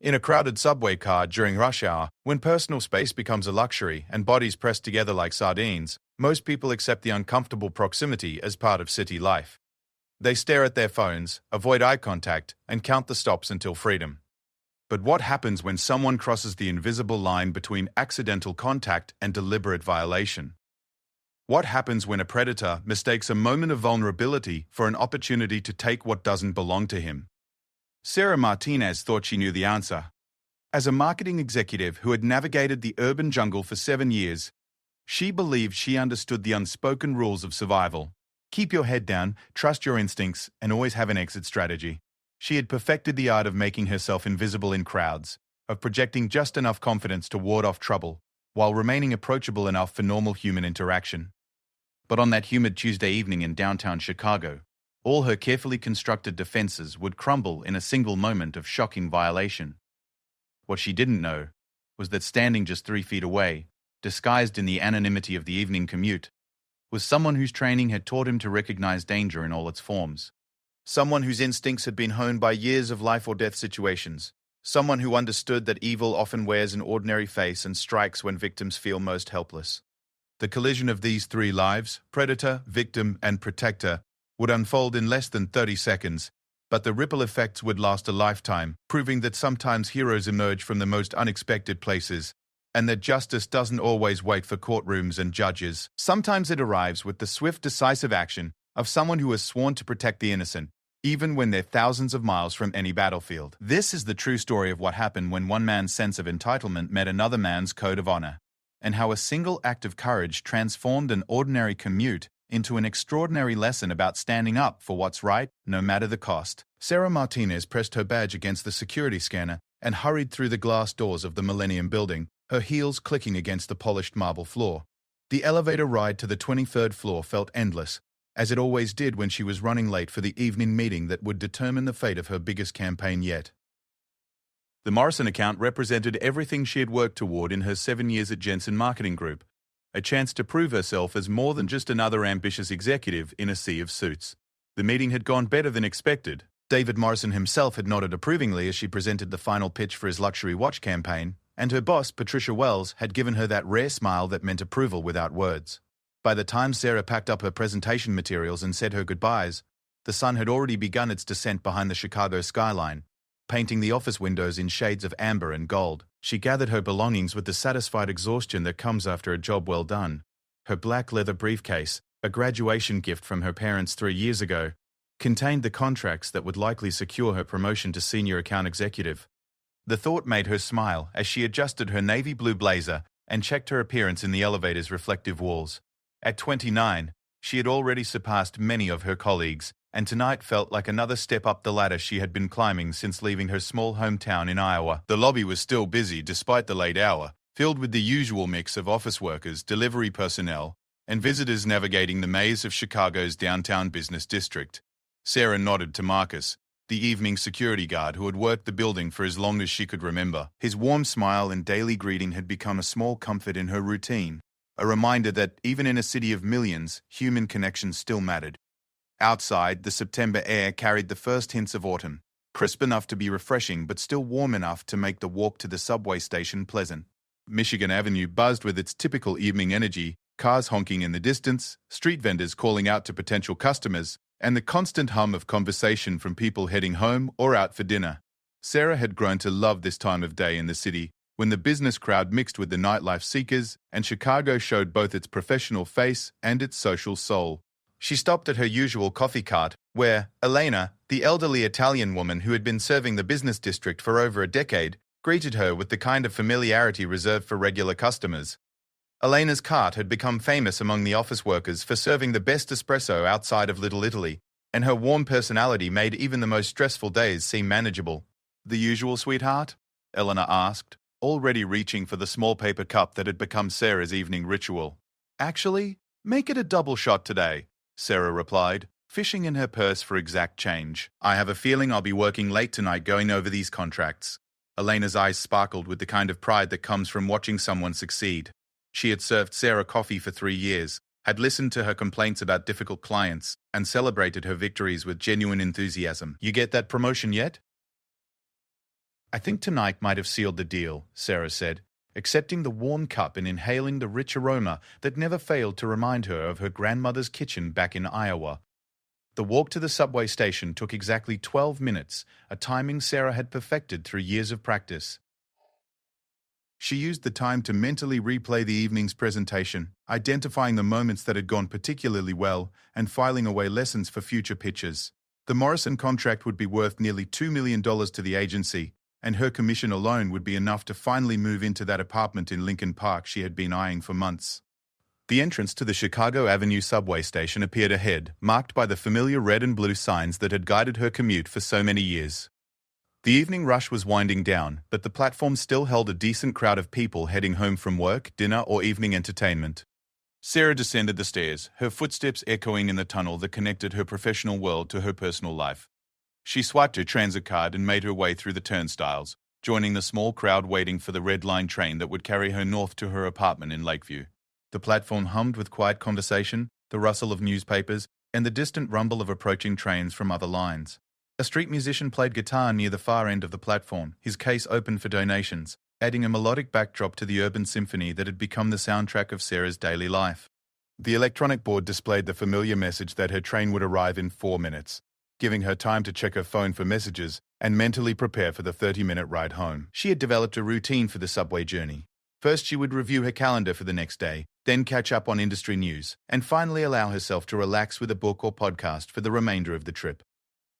In a crowded subway car during rush hour, when personal space becomes a luxury and bodies pressed together like sardines, most people accept the uncomfortable proximity as part of city life. They stare at their phones, avoid eye contact, and count the stops until freedom. But what happens when someone crosses the invisible line between accidental contact and deliberate violation? What happens when a predator mistakes a moment of vulnerability for an opportunity to take what doesn't belong to him? Sarah Martinez thought she knew the answer. As a marketing executive who had navigated the urban jungle for 7 years, she believed she understood the unspoken rules of survival. Keep your head down, trust your instincts, and always have an exit strategy. She had perfected the art of making herself invisible in crowds, of projecting just enough confidence to ward off trouble, while remaining approachable enough for normal human interaction. But on that humid Tuesday evening in downtown Chicago, all her carefully constructed defenses would crumble in a single moment of shocking violation. What she didn't know was that standing just 3 feet away, disguised in the anonymity of the evening commute, was someone whose training had taught him to recognize danger in all its forms. Someone whose instincts had been honed by years of life or death situations. Someone who understood that evil often wears an ordinary face and strikes when victims feel most helpless. The collision of these 3 lives, predator, victim, and protector, would unfold in less than 30 seconds, but the ripple effects would last a lifetime, proving that sometimes heroes emerge from the most unexpected places, and that justice doesn't always wait for courtrooms and judges. Sometimes it arrives with the swift, decisive action of someone who has sworn to protect the innocent, even when they're thousands of miles from any battlefield. This is the true story of what happened when one man's sense of entitlement met another man's code of honor, and how a single act of courage transformed an ordinary commute into an extraordinary lesson about standing up for what's right, no matter the cost. Sarah Martinez pressed her badge against the security scanner and hurried through the glass doors of the Millennium Building, her heels clicking against the polished marble floor. The elevator ride to the 23rd floor felt endless, as it always did when she was running late for the evening meeting that would determine the fate of her biggest campaign yet. The Morrison account represented everything she had worked toward in her 7 years at Jensen Marketing Group, a chance to prove herself as more than just another ambitious executive in a sea of suits. The meeting had gone better than expected. David Morrison himself had nodded approvingly as she presented the final pitch for his luxury watch campaign, and her boss, Patricia Wells, had given her that rare smile that meant approval without words. By the time Sarah packed up her presentation materials and said her goodbyes, the sun had already begun its descent behind the Chicago skyline, painting the office windows in shades of amber and gold. She gathered her belongings with the satisfied exhaustion that comes after a job well done. Her black leather briefcase, a graduation gift from her parents 3 years ago, contained the contracts that would likely secure her promotion to senior account executive. The thought made her smile as she adjusted her navy blue blazer and checked her appearance in the elevator's reflective walls. At 29, she had already surpassed many of her colleagues, and tonight felt like another step up the ladder she had been climbing since leaving her small hometown in Iowa. The lobby was still busy despite the late hour, filled with the usual mix of office workers, delivery personnel, and visitors navigating the maze of Chicago's downtown business district. Sarah nodded to Marcus, the evening security guard who had worked the building for as long as she could remember. His warm smile and daily greeting had become a small comfort in her routine, a reminder that even in a city of millions, human connection still mattered. Outside, the September air carried the first hints of autumn, crisp enough to be refreshing but still warm enough to make the walk to the subway station pleasant. Michigan Avenue buzzed with its typical evening energy, cars honking in the distance, street vendors calling out to potential customers, and the constant hum of conversation from people heading home or out for dinner. Sarah had grown to love this time of day in the city, when the business crowd mixed with the nightlife seekers, and Chicago showed both its professional face and its social soul. She stopped at her usual coffee cart, where Elena, the elderly Italian woman who had been serving the business district for over a decade, greeted her with the kind of familiarity reserved for regular customers. Elena's cart had become famous among the office workers for serving the best espresso outside of Little Italy, and her warm personality made even the most stressful days seem manageable. "The usual, sweetheart?" Elena asked, already reaching for the small paper cup that had become Sarah's evening ritual. "Actually, make it a double shot today," Sarah replied, fishing in her purse for exact change. "I have a feeling I'll be working late tonight going over these contracts." Elena's eyes sparkled with the kind of pride that comes from watching someone succeed. She had served Sarah coffee for 3 years, had listened to her complaints about difficult clients, and celebrated her victories with genuine enthusiasm. "You get that promotion yet?" "I think tonight might have sealed the deal," Sarah said, accepting the warm cup and inhaling the rich aroma that never failed to remind her of her grandmother's kitchen back in Iowa. The walk to the subway station took exactly 12 minutes, a timing Sarah had perfected through years of practice. She used the time to mentally replay the evening's presentation, identifying the moments that had gone particularly well and filing away lessons for future pitches. The Morrison contract would be worth nearly $2 million to the agency, and her commission alone would be enough to finally move into that apartment in Lincoln Park she had been eyeing for months. The entrance to the Chicago Avenue subway station appeared ahead, marked by the familiar red and blue signs that had guided her commute for so many years. The evening rush was winding down, but the platform still held a decent crowd of people heading home from work, dinner, or evening entertainment. Sarah descended the stairs, her footsteps echoing in the tunnel that connected her professional world to her personal life. She swiped her transit card and made her way through the turnstiles, joining the small crowd waiting for the Red Line train that would carry her north to her apartment in Lakeview. The platform hummed with quiet conversation, the rustle of newspapers, and the distant rumble of approaching trains from other lines. A street musician played guitar near the far end of the platform, his case open for donations, adding a melodic backdrop to the urban symphony that had become the soundtrack of Sarah's daily life. The electronic board displayed the familiar message that her train would arrive in 4 minutes, giving her time to check her phone for messages and mentally prepare for the 30-minute ride home. She had developed a routine for the subway journey. First, she would review her calendar for the next day, then catch up on industry news, and finally allow herself to relax with a book or podcast for the remainder of the trip.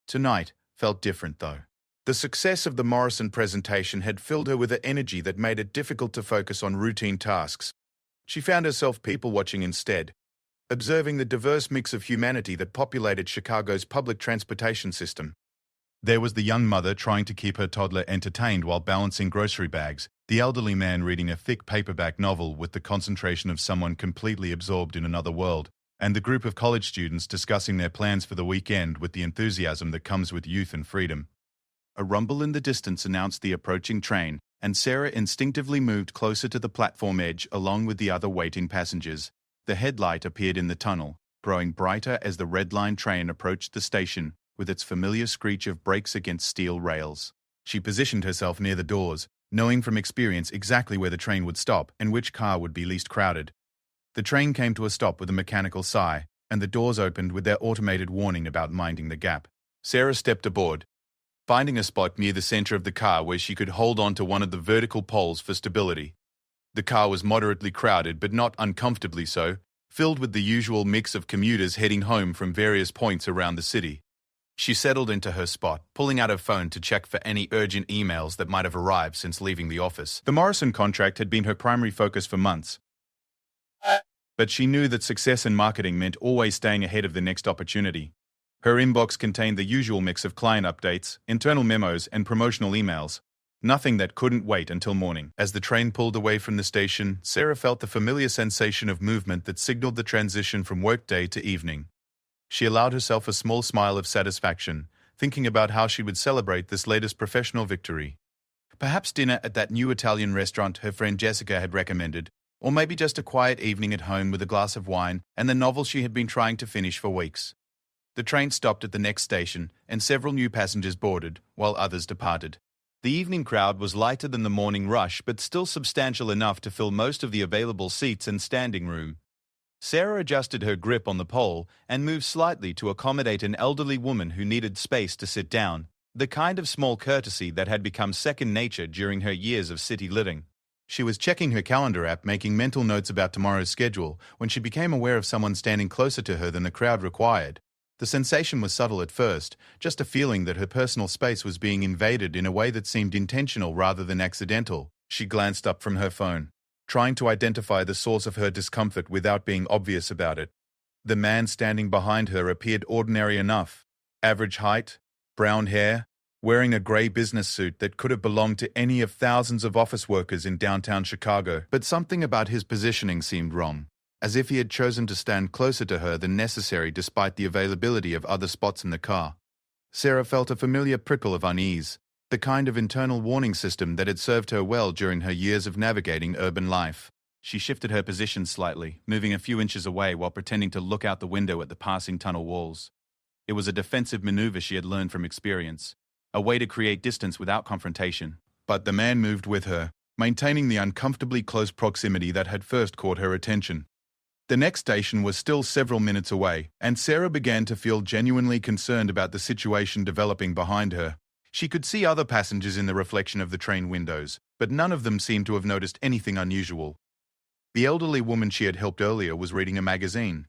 Tonight felt different, though. The success of the Morrison presentation had filled her with an energy that made it difficult to focus on routine tasks. She found herself people-watching instead, observing the diverse mix of humanity that populated Chicago's public transportation system. There was the young mother trying to keep her toddler entertained while balancing grocery bags, the elderly man reading a thick paperback novel with the concentration of someone completely absorbed in another world, and the group of college students discussing their plans for the weekend with the enthusiasm that comes with youth and freedom. A rumble in the distance announced the approaching train, and Sarah instinctively moved closer to the platform edge along with the other waiting passengers. The headlight appeared in the tunnel, growing brighter as the Red Line train approached the station, with its familiar screech of brakes against steel rails. She positioned herself near the doors, knowing from experience exactly where the train would stop and which car would be least crowded. The train came to a stop with a mechanical sigh, and the doors opened with their automated warning about minding the gap. Sarah stepped aboard, finding a spot near the center of the car where she could hold on to one of the vertical poles for stability. The car was moderately crowded, but not uncomfortably so, filled with the usual mix of commuters heading home from various points around the city. She settled into her spot, pulling out her phone to check for any urgent emails that might have arrived since leaving the office. The Morrison contract had been her primary focus for months, but she knew that success in marketing meant always staying ahead of the next opportunity. Her inbox contained the usual mix of client updates, internal memos, and promotional emails. Nothing that couldn't wait until morning. As the train pulled away from the station, Sarah felt the familiar sensation of movement that signaled the transition from workday to evening. She allowed herself a small smile of satisfaction, thinking about how she would celebrate this latest professional victory. Perhaps dinner at that new Italian restaurant her friend Jessica had recommended, or maybe just a quiet evening at home with a glass of wine and the novel she had been trying to finish for weeks. The train stopped at the next station, and several new passengers boarded, while others departed. The evening crowd was lighter than the morning rush, but still substantial enough to fill most of the available seats and standing room. Sarah adjusted her grip on the pole and moved slightly to accommodate an elderly woman who needed space to sit down, the kind of small courtesy that had become second nature during her years of city living. She was checking her calendar app, making mental notes about tomorrow's schedule, when she became aware of someone standing closer to her than the crowd required. The sensation was subtle at first, just a feeling that her personal space was being invaded in a way that seemed intentional rather than accidental. She glanced up from her phone, trying to identify the source of her discomfort without being obvious about it. The man standing behind her appeared ordinary enough. Average height, brown hair, wearing a gray business suit that could have belonged to any of thousands of office workers in downtown Chicago. But something about his positioning seemed wrong, as if he had chosen to stand closer to her than necessary despite the availability of other spots in the car. Sarah felt a familiar prickle of unease, the kind of internal warning system that had served her well during her years of navigating urban life. She shifted her position slightly, moving a few inches away while pretending to look out the window at the passing tunnel walls. It was a defensive maneuver she had learned from experience, a way to create distance without confrontation. But the man moved with her, maintaining the uncomfortably close proximity that had first caught her attention. The next station was still several minutes away, and Sarah began to feel genuinely concerned about the situation developing behind her. She could see other passengers in the reflection of the train windows, but none of them seemed to have noticed anything unusual. The elderly woman she had helped earlier was reading a magazine.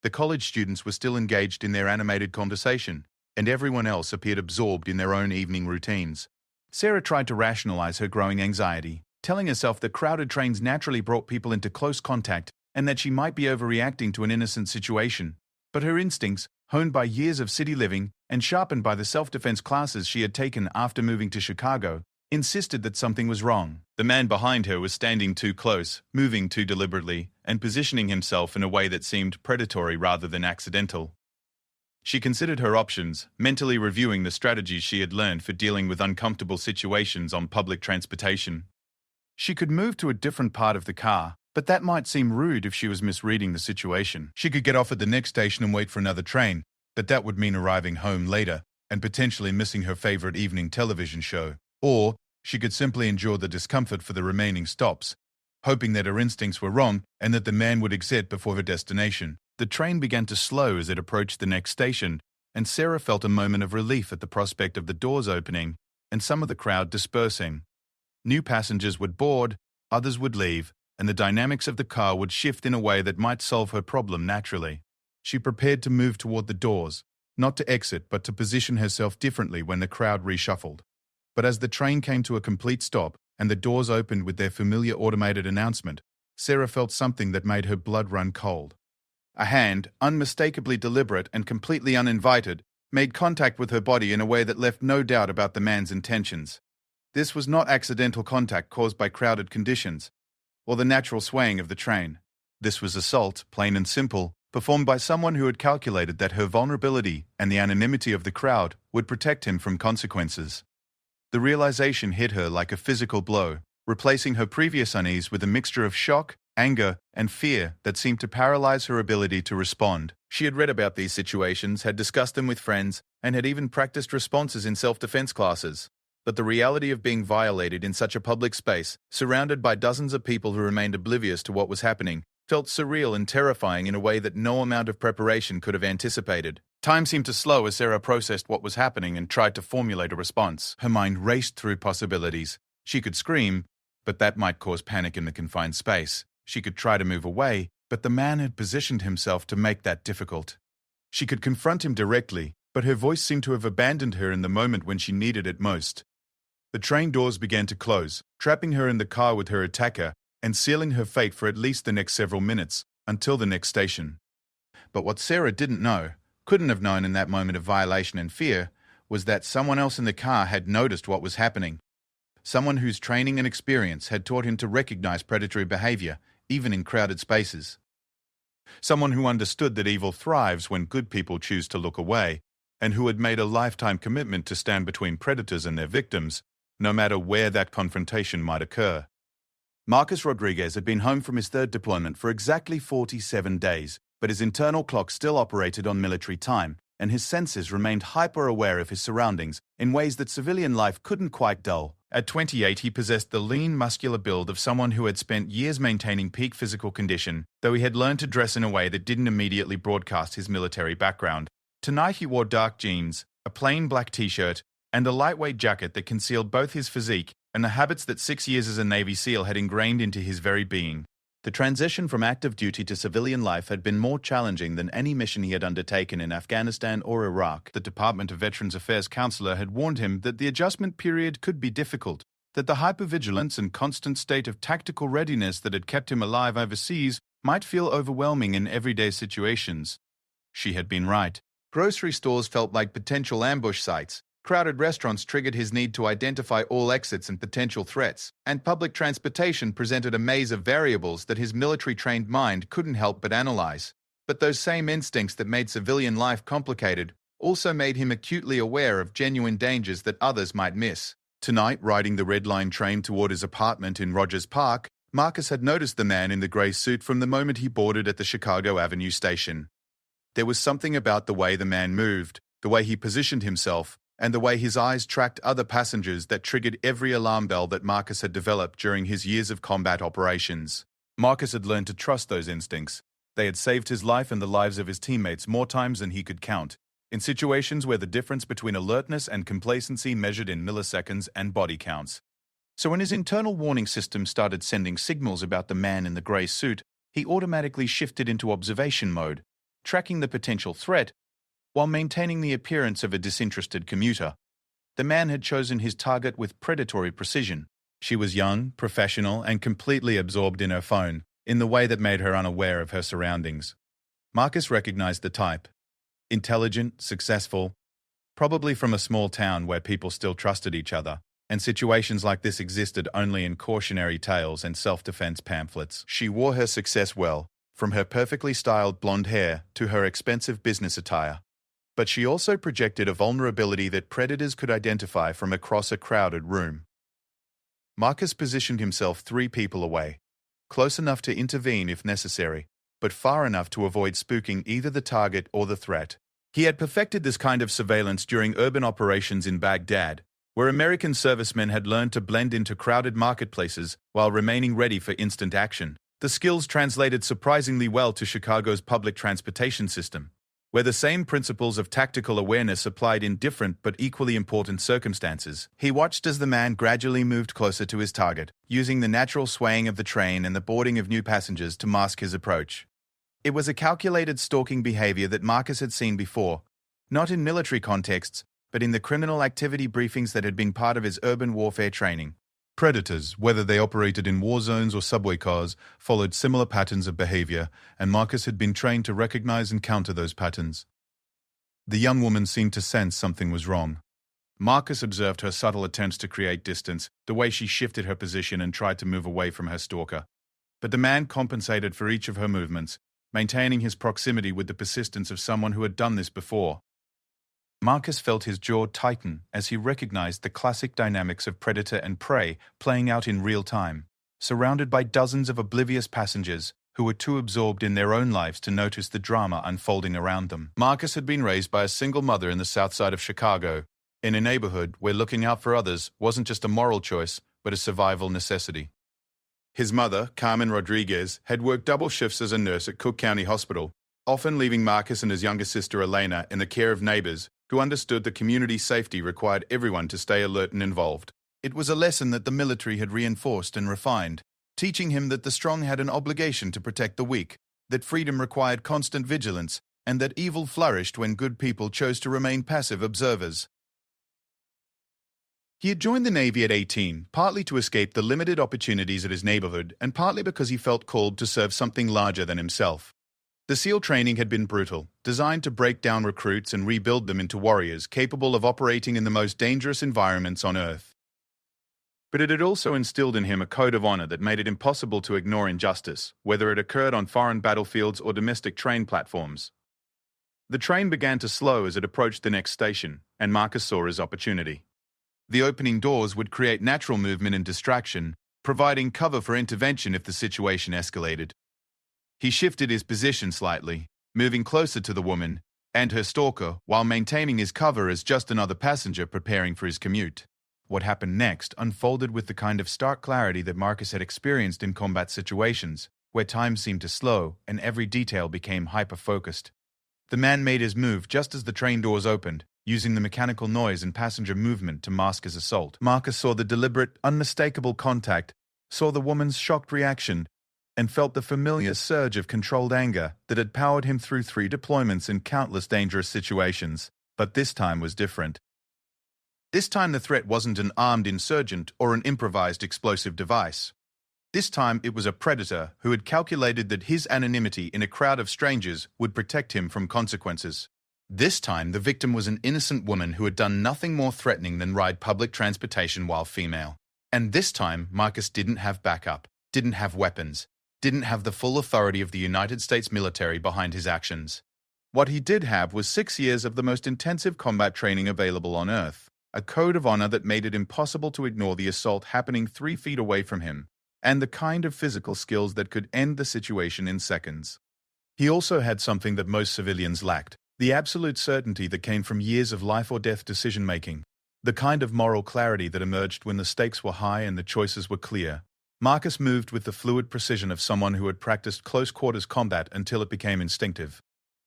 The college students were still engaged in their animated conversation, and everyone else appeared absorbed in their own evening routines. Sarah tried to rationalize her growing anxiety, telling herself that crowded trains naturally brought people into close contact and that she might be overreacting to an innocent situation. But her instincts, honed by years of city living and sharpened by the self-defense classes she had taken after moving to Chicago, insisted that something was wrong. The man behind her was standing too close, moving too deliberately, and positioning himself in a way that seemed predatory rather than accidental. She considered her options, mentally reviewing the strategies she had learned for dealing with uncomfortable situations on public transportation. She could move to a different part of the car, but that might seem rude if she was misreading the situation. She could get off at the next station and wait for another train, but that would mean arriving home later and potentially missing her favorite evening television show. Or she could simply endure the discomfort for the remaining stops, hoping that her instincts were wrong and that the man would exit before her destination. The train began to slow as it approached the next station, and Sarah felt a moment of relief at the prospect of the doors opening and some of the crowd dispersing. New passengers would board, others would leave, and the dynamics of the car would shift in a way that might solve her problem naturally. She prepared to move toward the doors, not to exit but to position herself differently when the crowd reshuffled. But as the train came to a complete stop and the doors opened with their familiar automated announcement, Sarah felt something that made her blood run cold. A hand, unmistakably deliberate and completely uninvited, made contact with her body in a way that left no doubt about the man's intentions. This was not accidental contact caused by crowded conditions or the natural swaying of the train. This was assault, plain and simple, performed by someone who had calculated that her vulnerability and the anonymity of the crowd would protect him from consequences. The realization hit her like a physical blow, replacing her previous unease with a mixture of shock, anger, and fear that seemed to paralyze her ability to respond. She had read about these situations, had discussed them with friends, and had even practiced responses in self-defense classes. But the reality of being violated in such a public space, surrounded by dozens of people who remained oblivious to what was happening, felt surreal and terrifying in a way that no amount of preparation could have anticipated. Time seemed to slow as Sarah processed what was happening and tried to formulate a response. Her mind raced through possibilities. She could scream, but that might cause panic in the confined space. She could try to move away, but the man had positioned himself to make that difficult. She could confront him directly, but her voice seemed to have abandoned her in the moment when she needed it most. The train doors began to close, trapping her in the car with her attacker and sealing her fate for at least the next several minutes, until the next station. But what Sarah didn't know, couldn't have known in that moment of violation and fear, was that someone else in the car had noticed what was happening. Someone whose training and experience had taught him to recognize predatory behavior, even in crowded spaces. Someone who understood that evil thrives when good people choose to look away, and who had made a lifetime commitment to stand between predators and their victims, no matter where that confrontation might occur. Marcus Rodriguez had been home from his third deployment for exactly 47 days, but his internal clock still operated on military time, and his senses remained hyper-aware of his surroundings in ways that civilian life couldn't quite dull. At 28, he possessed the lean, muscular build of someone who had spent years maintaining peak physical condition, though he had learned to dress in a way that didn't immediately broadcast his military background. Tonight he wore dark jeans, a plain black t-shirt, and a lightweight jacket that concealed both his physique and the habits that 6 years as a Navy SEAL had ingrained into his very being. The transition from active duty to civilian life had been more challenging than any mission he had undertaken in Afghanistan or Iraq. The Department of Veterans Affairs counselor had warned him that the adjustment period could be difficult, that the hypervigilance and constant state of tactical readiness that had kept him alive overseas might feel overwhelming in everyday situations. She had been right. Grocery stores felt like potential ambush sites. Crowded restaurants triggered his need to identify all exits and potential threats, and public transportation presented a maze of variables that his military-trained mind couldn't help but analyze. But those same instincts that made civilian life complicated also made him acutely aware of genuine dangers that others might miss. Tonight, riding the Red Line train toward his apartment in Rogers Park, Marcus had noticed the man in the grey suit from the moment he boarded at the Chicago Avenue station. There was something about the way the man moved, the way he positioned himself, and the way his eyes tracked other passengers that triggered every alarm bell that Marcus had developed during his years of combat operations. Marcus had learned to trust those instincts. They had saved his life and the lives of his teammates more times than he could count, in situations where the difference between alertness and complacency measured in milliseconds and body counts. So when his internal warning system started sending signals about the man in the grey suit, he automatically shifted into observation mode, tracking the potential threat while maintaining the appearance of a disinterested commuter. The man had chosen his target with predatory precision. She was young, professional, and completely absorbed in her phone, in the way that made her unaware of her surroundings. Marcus recognized the type. Intelligent, successful, probably from a small town where people still trusted each other, and situations like this existed only in cautionary tales and self-defense pamphlets. She wore her success well, from her perfectly styled blonde hair to her expensive business attire. But she also projected a vulnerability that predators could identify from across a crowded room. Marcus positioned himself 3 people away, close enough to intervene if necessary, but far enough to avoid spooking either the target or the threat. He had perfected this kind of surveillance during urban operations in Baghdad, where American servicemen had learned to blend into crowded marketplaces while remaining ready for instant action. The skills translated surprisingly well to Chicago's public transportation system, where the same principles of tactical awareness applied in different but equally important circumstances. He watched as the man gradually moved closer to his target, using the natural swaying of the train and the boarding of new passengers to mask his approach. It was a calculated stalking behavior that Marcus had seen before, not in military contexts, but in the criminal activity briefings that had been part of his urban warfare training. Predators, whether they operated in war zones or subway cars, followed similar patterns of behavior, and Marcus had been trained to recognize and counter those patterns. The young woman seemed to sense something was wrong. Marcus observed her subtle attempts to create distance, the way she shifted her position and tried to move away from her stalker. But the man compensated for each of her movements, maintaining his proximity with the persistence of someone who had done this before. Marcus felt his jaw tighten as he recognized the classic dynamics of predator and prey playing out in real time, surrounded by dozens of oblivious passengers who were too absorbed in their own lives to notice the drama unfolding around them. Marcus had been raised by a single mother in the south side of Chicago, in a neighborhood where looking out for others wasn't just a moral choice, but a survival necessity. His mother, Carmen Rodriguez, had worked double shifts as a nurse at Cook County Hospital, often leaving Marcus and his younger sister Elena in the care of neighbors who understood that community safety required everyone to stay alert and involved. It was a lesson that the military had reinforced and refined, teaching him that the strong had an obligation to protect the weak, that freedom required constant vigilance, and that evil flourished when good people chose to remain passive observers. He had joined the Navy at 18, partly to escape the limited opportunities at his neighborhood and partly because he felt called to serve something larger than himself. The SEAL training had been brutal, designed to break down recruits and rebuild them into warriors capable of operating in the most dangerous environments on Earth. But it had also instilled in him a code of honor that made it impossible to ignore injustice, whether it occurred on foreign battlefields or domestic train platforms. The train began to slow as it approached the next station, and Marcus saw his opportunity. The opening doors would create natural movement and distraction, providing cover for intervention if the situation escalated. He shifted his position slightly, moving closer to the woman and her stalker while maintaining his cover as just another passenger preparing for his commute. What happened next unfolded with the kind of stark clarity that Marcus had experienced in combat situations, where time seemed to slow and every detail became hyper-focused. The man made his move just as the train doors opened, using the mechanical noise and passenger movement to mask his assault. Marcus saw the deliberate, unmistakable contact, saw the woman's shocked reaction, and felt the familiar surge of controlled anger that had powered him through 3 deployments in countless dangerous situations. But this time was different. This time the threat wasn't an armed insurgent or an improvised explosive device. This time it was a predator who had calculated that his anonymity in a crowd of strangers would protect him from consequences. This time the victim was an innocent woman who had done nothing more threatening than ride public transportation while female. And this time Marcus didn't have backup, didn't have weapons, didn't have the full authority of the United States military behind his actions. What he did have was 6 years of the most intensive combat training available on Earth, a code of honor that made it impossible to ignore the assault happening 3 feet away from him, and the kind of physical skills that could end the situation in seconds. He also had something that most civilians lacked, The absolute certainty that came from years of life or death decision-making. The kind of moral clarity that emerged when the stakes were high and the choices were clear. Marcus moved with the fluid precision of someone who had practiced close-quarters combat until it became instinctive.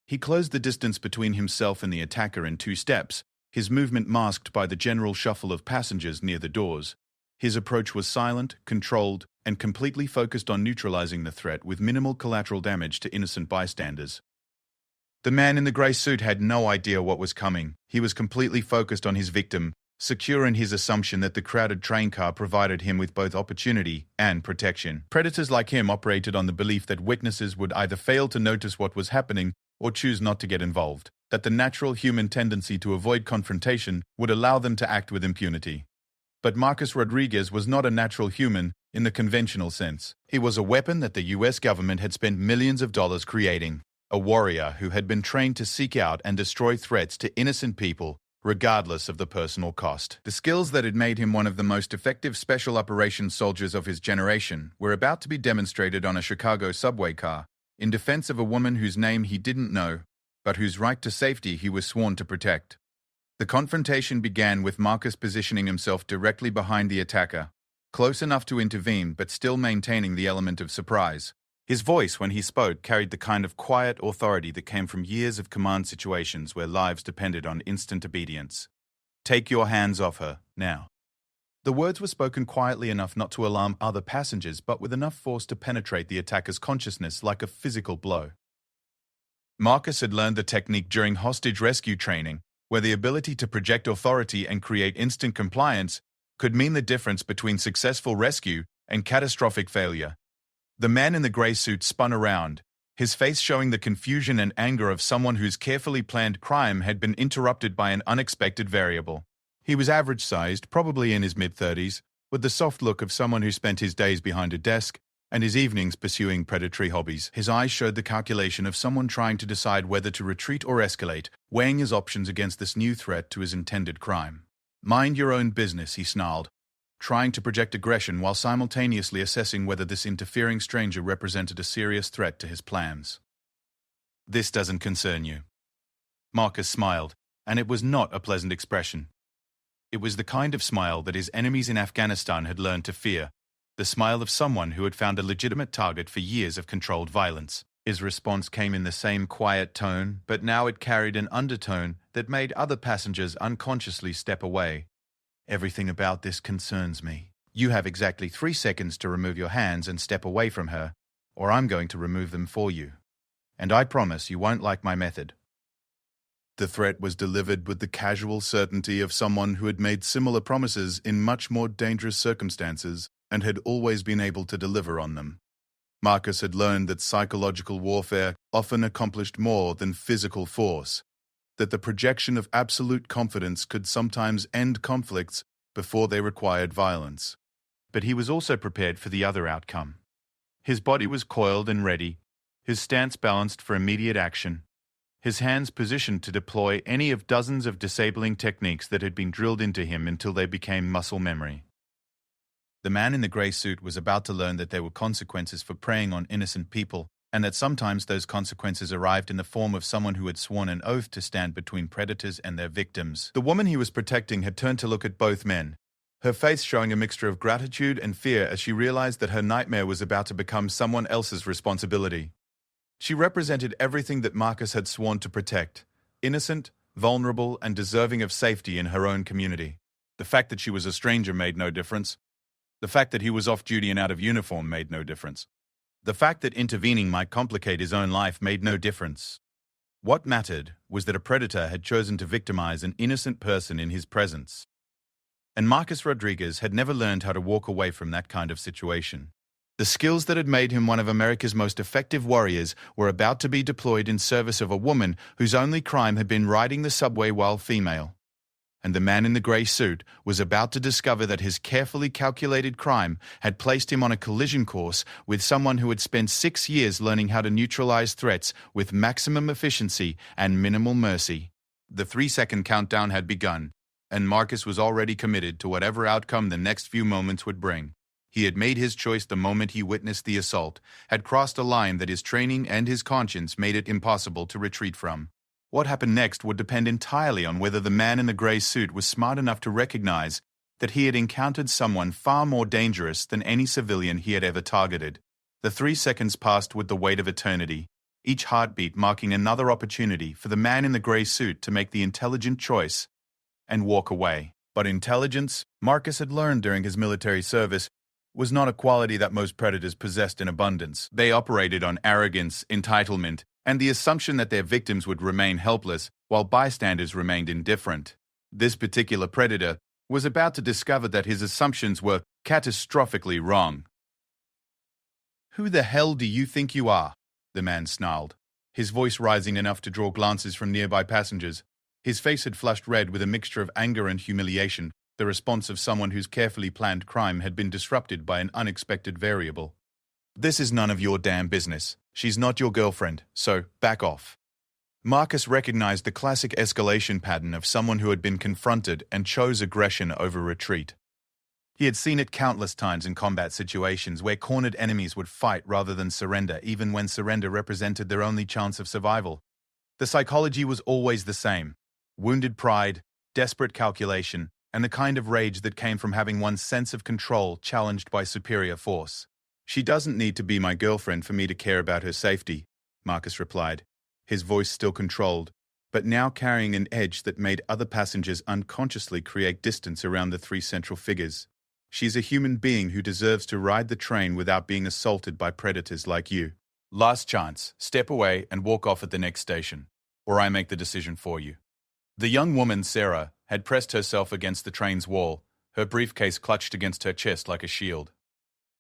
He closed the distance between himself and the attacker in 2 steps, his movement masked by the general shuffle of passengers near the doors. His approach was silent, controlled, and completely focused on neutralizing the threat with minimal collateral damage to innocent bystanders. The man in the grey suit had no idea what was coming. He was completely focused on his victim, secure in his assumption that the crowded train car provided him with both opportunity and protection. Predators like him operated on the belief that witnesses would either fail to notice what was happening or choose not to get involved, that the natural human tendency to avoid confrontation would allow them to act with impunity. But Marcus Rodriguez was not a natural human in the conventional sense. He was a weapon that the US government had spent millions of dollars creating, a warrior who had been trained to seek out and destroy threats to innocent people, regardless of the personal cost. The skills that had made him one of the most effective special operations soldiers of his generation were about to be demonstrated on a Chicago subway car, in defense of a woman whose name he didn't know, but whose right to safety he was sworn to protect. The confrontation began with Marcus positioning himself directly behind the attacker, close enough to intervene but still maintaining the element of surprise. His voice, when he spoke, carried the kind of quiet authority that came from years of command situations where lives depended on instant obedience. "Take your hands off her, now." The words were spoken quietly enough not to alarm other passengers, but with enough force to penetrate the attacker's consciousness like a physical blow. Marcus had learned the technique during hostage rescue training, where the ability to project authority and create instant compliance could mean the difference between successful rescue and catastrophic failure. The man in the grey suit spun around, his face showing the confusion and anger of someone whose carefully planned crime had been interrupted by an unexpected variable. He was average-sized, probably in his mid-30s, with the soft look of someone who spent his days behind a desk and his evenings pursuing predatory hobbies. His eyes showed the calculation of someone trying to decide whether to retreat or escalate, weighing his options against this new threat to his intended crime. "Mind your own business," he snarled, trying to project aggression while simultaneously assessing whether this interfering stranger represented a serious threat to his plans. "This doesn't concern you." Marcus smiled, and it was not a pleasant expression. It was the kind of smile that his enemies in Afghanistan had learned to fear, the smile of someone who had found a legitimate target for years of controlled violence. His response came in the same quiet tone, but now it carried an undertone that made other passengers unconsciously step away. "Everything about this concerns me. You have exactly 3 seconds to remove your hands and step away from her, or I'm going to remove them for you. And I promise you won't like my method." The threat was delivered with the casual certainty of someone who had made similar promises in much more dangerous circumstances and had always been able to deliver on them. Marcus had learned that psychological warfare often accomplished more than physical force, that the projection of absolute confidence could sometimes end conflicts before they required violence. But he was also prepared for the other outcome. His body was coiled and ready, his stance balanced for immediate action, his hands positioned to deploy any of dozens of disabling techniques that had been drilled into him until they became muscle memory. The man in the grey suit was about to learn that there were consequences for preying on innocent people, and that sometimes those consequences arrived in the form of someone who had sworn an oath to stand between predators and their victims. The woman he was protecting had turned to look at both men, her face showing a mixture of gratitude and fear as she realized that her nightmare was about to become someone else's responsibility. She represented everything that Marcus had sworn to protect: innocent, vulnerable, and deserving of safety in her own community. The fact that she was a stranger made no difference. The fact that he was off-duty and out of uniform made no difference. The fact that intervening might complicate his own life made no difference. What mattered was that a predator had chosen to victimize an innocent person in his presence. And Marcus Rodriguez had never learned how to walk away from that kind of situation. The skills that had made him one of America's most effective warriors were about to be deployed in service of a woman whose only crime had been riding the subway while female. And the man in the grey suit was about to discover that his carefully calculated crime had placed him on a collision course with someone who had spent 6 years learning how to neutralize threats with maximum efficiency and minimal mercy. The 3-second countdown had begun, and Marcus was already committed to whatever outcome the next few moments would bring. He had made his choice the moment he witnessed the assault, had crossed a line that his training and his conscience made it impossible to retreat from. What happened next would depend entirely on whether the man in the grey suit was smart enough to recognize that he had encountered someone far more dangerous than any civilian he had ever targeted. The 3 seconds passed with the weight of eternity, each heartbeat marking another opportunity for the man in the grey suit to make the intelligent choice and walk away. But intelligence, Marcus had learned during his military service, was not a quality that most predators possessed in abundance. They operated on arrogance, entitlement, and the assumption that their victims would remain helpless while bystanders remained indifferent. This particular predator was about to discover that his assumptions were catastrophically wrong. "Who the hell do you think you are?" the man snarled, his voice rising enough to draw glances from nearby passengers. His face had flushed red with a mixture of anger and humiliation, the response of someone whose carefully planned crime had been disrupted by an unexpected variable. "This is none of your damn business. She's not your girlfriend, so back off." Marcus recognized the classic escalation pattern of someone who had been confronted and chose aggression over retreat. He had seen it countless times in combat situations where cornered enemies would fight rather than surrender, even when surrender represented their only chance of survival. The psychology was always the same: wounded pride, desperate calculation, and the kind of rage that came from having one's sense of control challenged by superior force. "She doesn't need to be my girlfriend for me to care about her safety," Marcus replied, his voice still controlled, but now carrying an edge that made other passengers unconsciously create distance around the 3 central figures. "She's a human being who deserves to ride the train without being assaulted by predators like you. Last chance, step away and walk off at the next station, or I make the decision for you." The young woman, Sarah, had pressed herself against the train's wall, her briefcase clutched against her chest like a shield.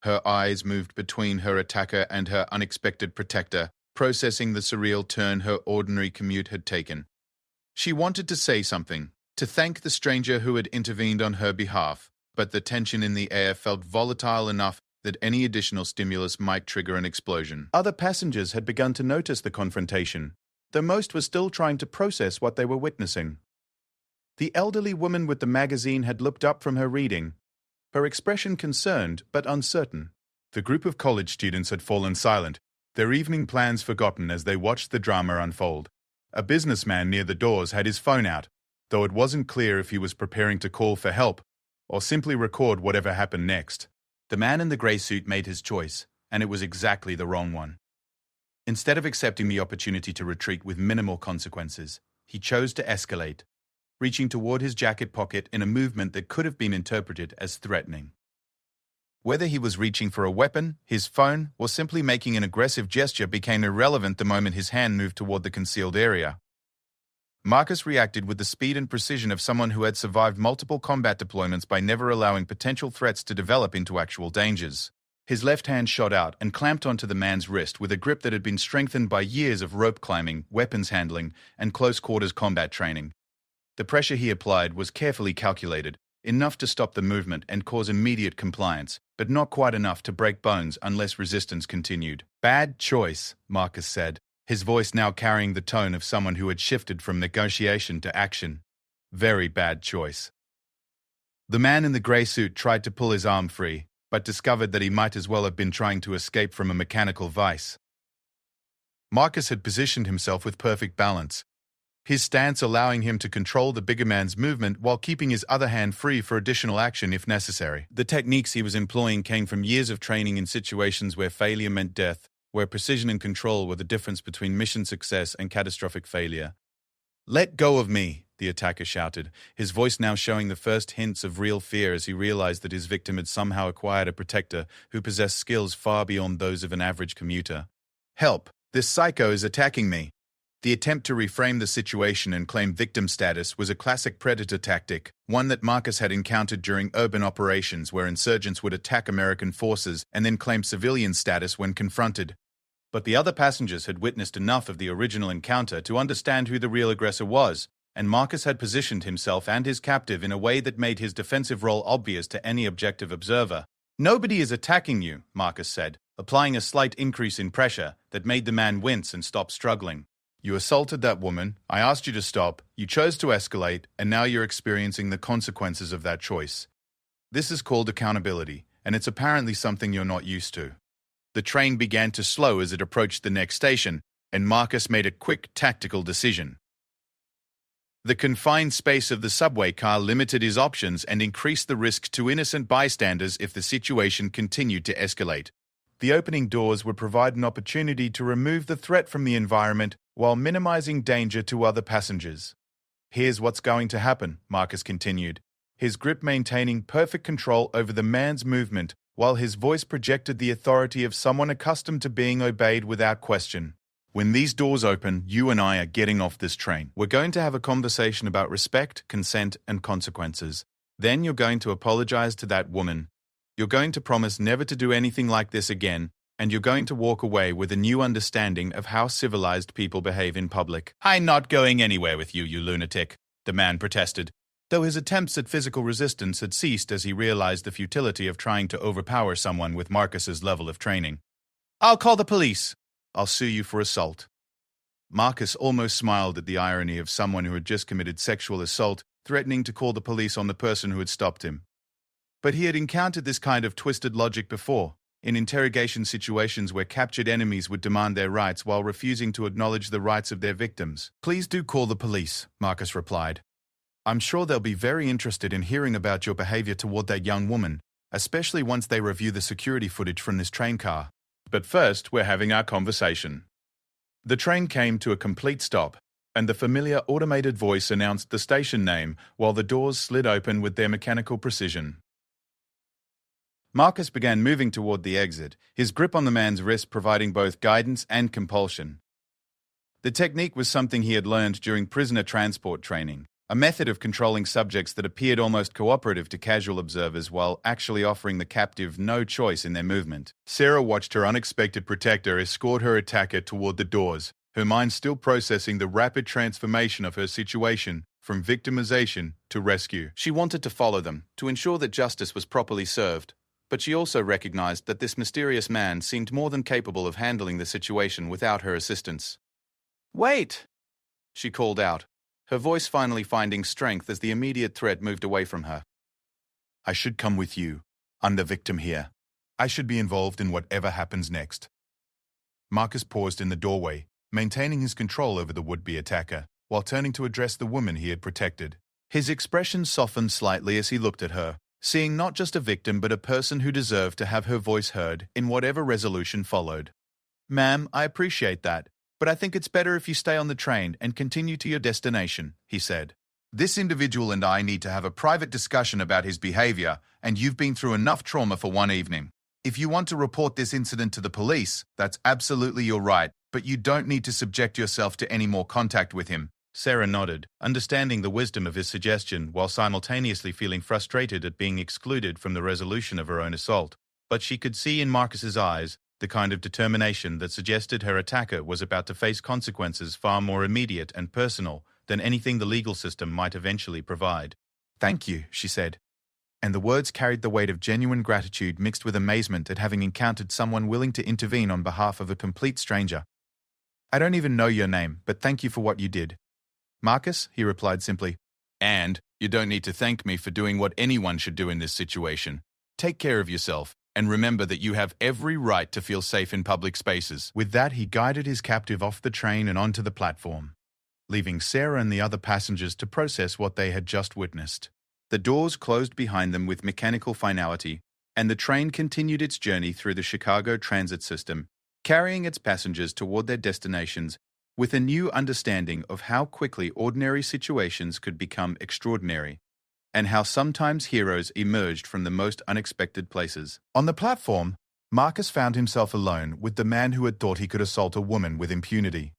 Her eyes moved between her attacker and her unexpected protector, processing the surreal turn her ordinary commute had taken. She wanted to say something, to thank the stranger who had intervened on her behalf, but the tension in the air felt volatile enough that any additional stimulus might trigger an explosion. Other passengers had begun to notice the confrontation, though most were still trying to process what they were witnessing. The elderly woman with the magazine had looked up from her reading, her expression concerned but uncertain. The group of college students had fallen silent, their evening plans forgotten as they watched the drama unfold. A businessman near the doors had his phone out, though it wasn't clear if he was preparing to call for help or simply record whatever happened next. The man in the grey suit made his choice, and it was exactly the wrong one. Instead of accepting the opportunity to retreat with minimal consequences, he chose to escalate, reaching toward his jacket pocket in a movement that could have been interpreted as threatening. Whether he was reaching for a weapon, his phone, or simply making an aggressive gesture became irrelevant the moment his hand moved toward the concealed area. Marcus reacted with the speed and precision of someone who had survived multiple combat deployments by never allowing potential threats to develop into actual dangers. His left hand shot out and clamped onto the man's wrist with a grip that had been strengthened by years of rope climbing, weapons handling, and close-quarters combat training. The pressure he applied was carefully calculated, enough to stop the movement and cause immediate compliance, but not quite enough to break bones unless resistance continued. "Bad choice," Marcus said, his voice now carrying the tone of someone who had shifted from negotiation to action. "Very bad choice." The man in the grey suit tried to pull his arm free, but discovered that he might as well have been trying to escape from a mechanical vice. Marcus had positioned himself with perfect balance, his stance allowing him to control the bigger man's movement while keeping his other hand free for additional action if necessary. The techniques he was employing came from years of training in situations where failure meant death, where precision and control were the difference between mission success and catastrophic failure. "Let go of me," the attacker shouted, his voice now showing the first hints of real fear as he realized that his victim had somehow acquired a protector who possessed skills far beyond those of an average commuter. "Help! This psycho is attacking me." The attempt to reframe the situation and claim victim status was a classic predator tactic, one that Marcus had encountered during urban operations where insurgents would attack American forces and then claim civilian status when confronted. But the other passengers had witnessed enough of the original encounter to understand who the real aggressor was, and Marcus had positioned himself and his captive in a way that made his defensive role obvious to any objective observer. "Nobody is attacking you," Marcus said, applying a slight increase in pressure that made the man wince and stop struggling. "You assaulted that woman, I asked you to stop, you chose to escalate, and now you're experiencing the consequences of that choice. This is called accountability, and it's apparently something you're not used to." The train began to slow as it approached the next station, and Marcus made a quick tactical decision. The confined space of the subway car limited his options and increased the risk to innocent bystanders if the situation continued to escalate. The opening doors would provide an opportunity to remove the threat from the environment while minimizing danger to other passengers. "Here's what's going to happen," Marcus continued, his grip maintaining perfect control over the man's movement while his voice projected the authority of someone accustomed to being obeyed without question. "When these doors open, you and I are getting off this train. We're going to have a conversation about respect, consent, and consequences. Then you're going to apologize to that woman. You're going to promise never to do anything like this again, and you're going to walk away with a new understanding of how civilized people behave in public." "I'm not going anywhere with you, you lunatic," the man protested, though his attempts at physical resistance had ceased as he realized the futility of trying to overpower someone with Marcus's level of training. "I'll call the police. I'll sue you for assault." Marcus almost smiled at the irony of someone who had just committed sexual assault threatening to call the police on the person who had stopped him. But he had encountered this kind of twisted logic before, in interrogation situations where captured enemies would demand their rights while refusing to acknowledge the rights of their victims. "Please do call the police," Marcus replied. "I'm sure they'll be very interested in hearing about your behavior toward that young woman, especially once they review the security footage from this train car. But first, we're having our conversation." The train came to a complete stop, and the familiar automated voice announced the station name while the doors slid open with their mechanical precision. Marcus began moving toward the exit, his grip on the man's wrist providing both guidance and compulsion. The technique was something he had learned during prisoner transport training, a method of controlling subjects that appeared almost cooperative to casual observers while actually offering the captive no choice in their movement. Sarah watched her unexpected protector escort her attacker toward the doors, her mind still processing the rapid transformation of her situation from victimization to rescue. She wanted to follow them, to ensure that justice was properly served, but she also recognized that this mysterious man seemed more than capable of handling the situation without her assistance. "Wait!" she called out, her voice finally finding strength as the immediate threat moved away from her. "I should come with you. I'm the victim here. I should be involved in whatever happens next." Marcus paused in the doorway, maintaining his control over the would-be attacker, while turning to address the woman he had protected. His expression softened slightly as he looked at her, seeing not just a victim but a person who deserved to have her voice heard in whatever resolution followed. "Ma'am, I appreciate that, but I think it's better if you stay on the train and continue to your destination," he said. "This individual and I need to have a private discussion about his behavior, and you've been through enough trauma for one evening. If you want to report this incident to the police, that's absolutely your right, but you don't need to subject yourself to any more contact with him." Sarah nodded, understanding the wisdom of his suggestion while simultaneously feeling frustrated at being excluded from the resolution of her own assault. But she could see in Marcus's eyes the kind of determination that suggested her attacker was about to face consequences far more immediate and personal than anything the legal system might eventually provide. "Thank you," she said, and the words carried the weight of genuine gratitude mixed with amazement at having encountered someone willing to intervene on behalf of a complete stranger. "I don't even know your name, but thank you for what you did." "Marcus," he replied simply. "And you don't need to thank me for doing what anyone should do in this situation. Take care of yourself, and remember that you have every right to feel safe in public spaces." With that, he guided his captive off the train and onto the platform, leaving Sarah and the other passengers to process what they had just witnessed. The doors closed behind them with mechanical finality, and the train continued its journey through the Chicago transit system, carrying its passengers toward their destinations with a new understanding of how quickly ordinary situations could become extraordinary, and how sometimes heroes emerged from the most unexpected places. On the platform, Marcus found himself alone with the man who had thought he could assault a woman with impunity.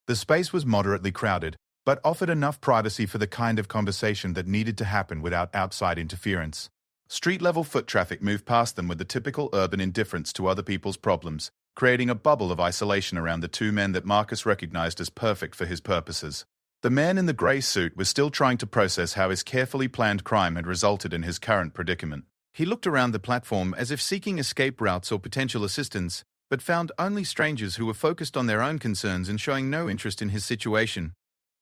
The space was moderately crowded, but offered enough privacy for the kind of conversation that needed to happen without outside interference. Street-level foot traffic moved past them with the typical urban indifference to other people's problems, creating a bubble of isolation around the two men that Marcus recognized as perfect for his purposes. The man in the grey suit was still trying to process how his carefully planned crime had resulted in his current predicament. He looked around the platform as if seeking escape routes or potential assistance, but found only strangers who were focused on their own concerns and showing no interest in his situation.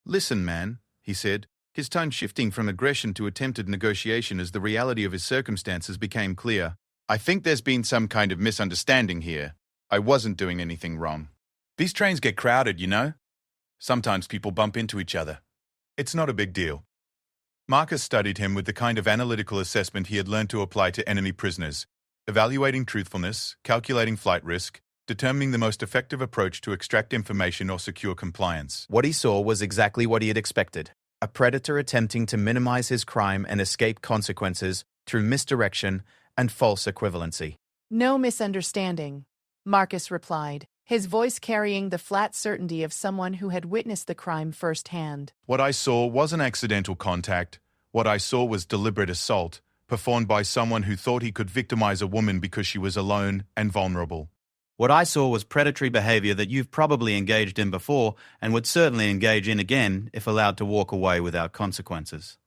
"Listen, man," he said, his tone shifting from aggression to attempted negotiation as the reality of his circumstances became clear. "I think there's been some kind of misunderstanding here. I wasn't doing anything wrong. These trains get crowded, you know? Sometimes people bump into each other. It's not a big deal. Marcus studied him with the kind of analytical assessment he had learned to apply to enemy prisoners, evaluating truthfulness, calculating flight risk, determining the most effective approach to extract information or secure compliance. What he saw was exactly what he had expected: a predator attempting to minimize his crime and escape consequences through misdirection and false equivalency. No misunderstanding, Marcus replied, his voice carrying the flat certainty of someone who had witnessed the crime firsthand. What I saw wasn't accidental contact. What I saw was deliberate assault, performed by someone who thought he could victimize a woman because she was alone and vulnerable. What I saw was predatory behavior that you've probably engaged in before and would certainly engage in again if allowed to walk away without consequences.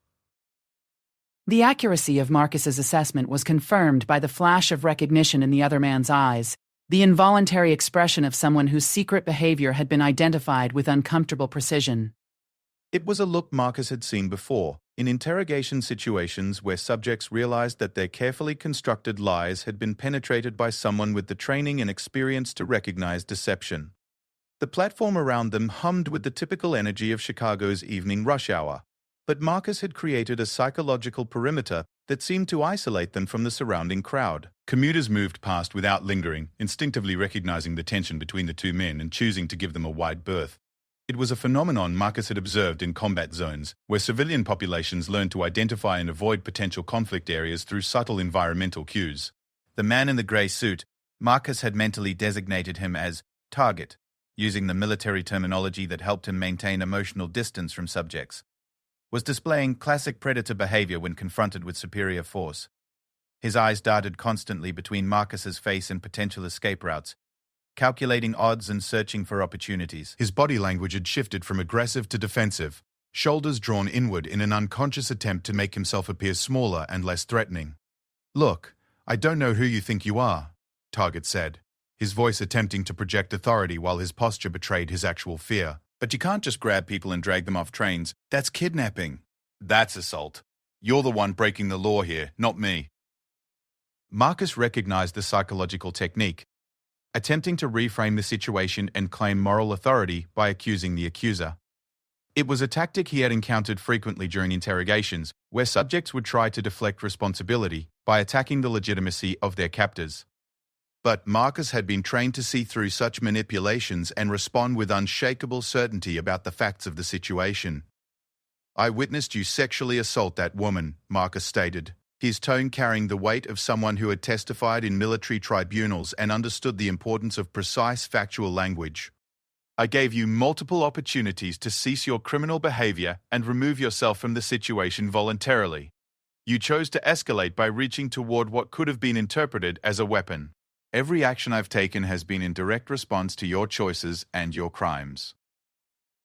The accuracy of Marcus's assessment was confirmed by the flash of recognition in the other man's eyes, the involuntary expression of someone whose secret behavior had been identified with uncomfortable precision. It was a look Marcus had seen before, in interrogation situations where subjects realized that their carefully constructed lies had been penetrated by someone with the training and experience to recognize deception. The platform around them hummed with the typical energy of Chicago's evening rush hour, but Marcus had created a psychological perimeter that seemed to isolate them from the surrounding crowd. Commuters moved past without lingering, instinctively recognizing the tension between the two men and choosing to give them a wide berth. It was a phenomenon Marcus had observed in combat zones, where civilian populations learned to identify and avoid potential conflict areas through subtle environmental cues. The man in the grey suit, Marcus had mentally designated him as target, using the military terminology that helped him maintain emotional distance from subjects, was displaying classic predator behavior when confronted with superior force. His eyes darted constantly between Marcus's face and potential escape routes, calculating odds and searching for opportunities. His body language had shifted from aggressive to defensive, shoulders drawn inward in an unconscious attempt to make himself appear smaller and less threatening. "Look, I don't know who you think you are," Target said, his voice attempting to project authority while his posture betrayed his actual fear. "But you can't just grab people and drag them off trains. That's kidnapping. That's assault. You're the one breaking the law here, not me." Marcus recognized the psychological technique, attempting to reframe the situation and claim moral authority by accusing the accuser. It was a tactic he had encountered frequently during interrogations, where subjects would try to deflect responsibility by attacking the legitimacy of their captors. But Marcus had been trained to see through such manipulations and respond with unshakable certainty about the facts of the situation. "I witnessed you sexually assault that woman," Marcus stated, his tone carrying the weight of someone who had testified in military tribunals and understood the importance of precise factual language. "I gave you multiple opportunities to cease your criminal behavior and remove yourself from the situation voluntarily. You chose to escalate by reaching toward what could have been interpreted as a weapon. Every action I've taken has been in direct response to your choices and your crimes."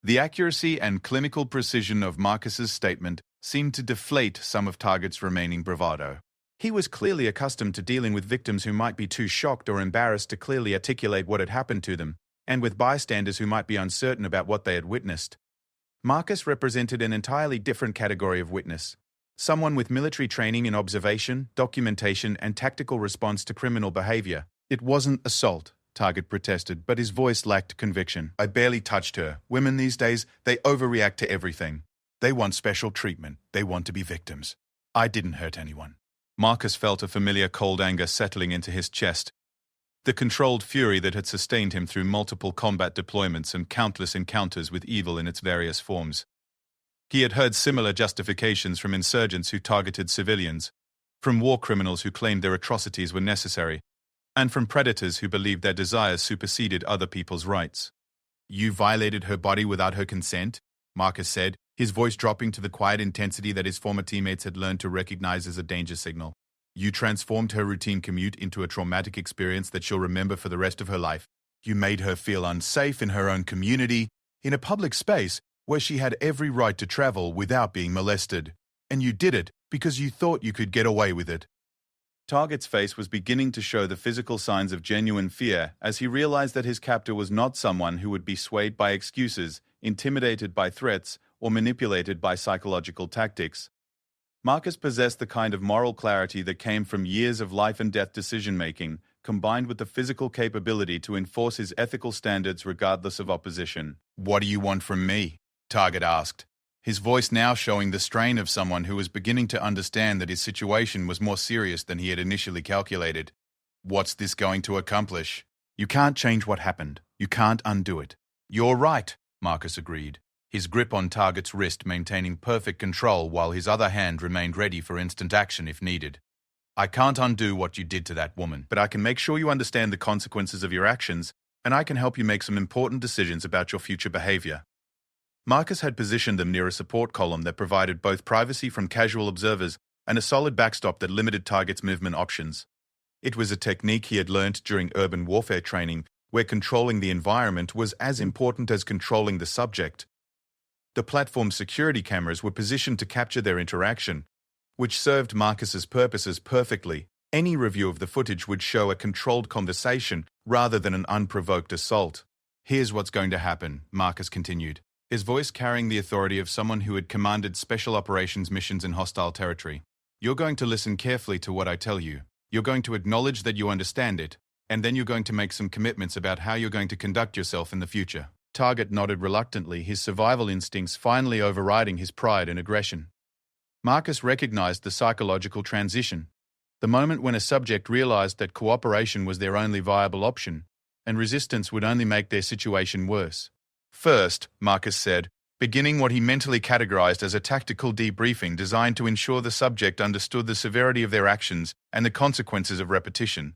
The accuracy and clinical precision of Marcus's statement seemed to deflate some of Target's remaining bravado. He was clearly accustomed to dealing with victims who might be too shocked or embarrassed to clearly articulate what had happened to them, and with bystanders who might be uncertain about what they had witnessed. Marcus represented an entirely different category of witness, someone with military training in observation, documentation, and tactical response to criminal behavior. "It wasn't assault," Target protested, but his voice lacked conviction. "I barely touched her. Women these days, they overreact to everything. They want special treatment. They want to be victims. I didn't hurt anyone." Marcus felt a familiar cold anger settling into his chest, the controlled fury that had sustained him through multiple combat deployments and countless encounters with evil in its various forms. He had heard similar justifications from insurgents who targeted civilians, from war criminals who claimed their atrocities were necessary, and from predators who believed their desires superseded other people's rights. "You violated her body without her consent," Marcus said, his voice dropping to the quiet intensity that his former teammates had learned to recognize as a danger signal. "You transformed her routine commute into a traumatic experience that she'll remember for the rest of her life. You made her feel unsafe in her own community, in a public space where she had every right to travel without being molested. And you did it because you thought you could get away with it." Target's face was beginning to show the physical signs of genuine fear as he realized that his captor was not someone who would be swayed by excuses, intimidated by threats, or manipulated by psychological tactics. Marcus possessed the kind of moral clarity that came from years of life-and-death decision-making, combined with the physical capability to enforce his ethical standards regardless of opposition. "What do you want from me?" Target asked, his voice now showing the strain of someone who was beginning to understand that his situation was more serious than he had initially calculated. What's this going to accomplish? You can't change what happened. You can't undo it. You're right, Marcus agreed, his grip on Target's wrist maintaining perfect control while his other hand remained ready for instant action if needed. I can't undo what you did to that woman, But I can make sure you understand the consequences of your actions, and I can help you make some important decisions about your future behavior. Marcus had positioned them near a support column that provided both privacy from casual observers and a solid backstop that limited Target's movement options. It was a technique he had learned during urban warfare training, where controlling the environment was as important as controlling the subject. The platform's security cameras were positioned to capture their interaction, which served Marcus's purposes perfectly. Any review of the footage would show a controlled conversation rather than an unprovoked assault. Here's what's going to happen, Marcus continued, his voice carrying the authority of someone who had commanded special operations missions in hostile territory. You're going to listen carefully to what I tell you. You're going to acknowledge that you understand it, and then you're going to make some commitments about how you're going to conduct yourself in the future. Target nodded reluctantly, his survival instincts finally overriding his pride and aggression. Marcus recognized the psychological transition, the moment when a subject realized that cooperation was their only viable option, and resistance would only make their situation worse. First, Marcus said, beginning what he mentally categorized as a tactical debriefing designed to ensure the subject understood the severity of their actions and the consequences of repetition.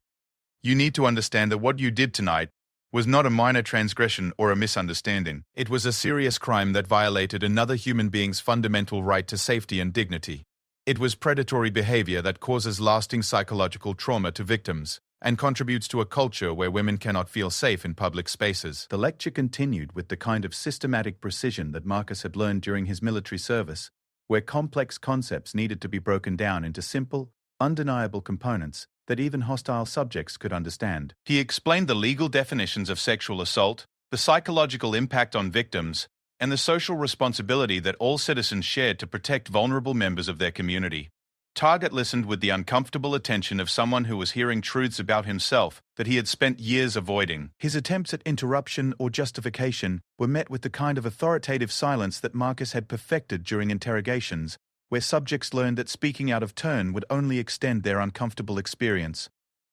You need to understand that what you did tonight was not a minor transgression or a misunderstanding. It was a serious crime that violated another human being's fundamental right to safety and dignity. It was predatory behavior that causes lasting psychological trauma to victims and contributes to a culture where women cannot feel safe in public spaces. The lecture continued with the kind of systematic precision that Marcus had learned during his military service, where complex concepts needed to be broken down into simple, undeniable components that even hostile subjects could understand. He explained the legal definitions of sexual assault, the psychological impact on victims, and the social responsibility that all citizens shared to protect vulnerable members of their community. Target listened with the uncomfortable attention of someone who was hearing truths about himself that he had spent years avoiding. His attempts at interruption or justification were met with the kind of authoritative silence that Marcus had perfected during interrogations, where subjects learned that speaking out of turn would only extend their uncomfortable experience.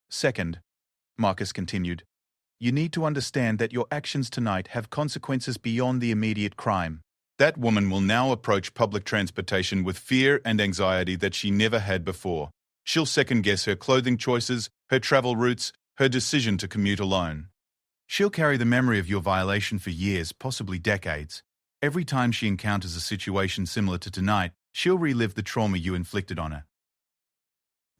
Second, Marcus continued, you need to understand that your actions tonight have consequences beyond the immediate crime. That woman will now approach public transportation with fear and anxiety that she never had before. She'll second-guess her clothing choices, her travel routes, her decision to commute alone. She'll carry the memory of your violation for years, possibly decades. Every time she encounters a situation similar to tonight, she'll relive the trauma you inflicted on her.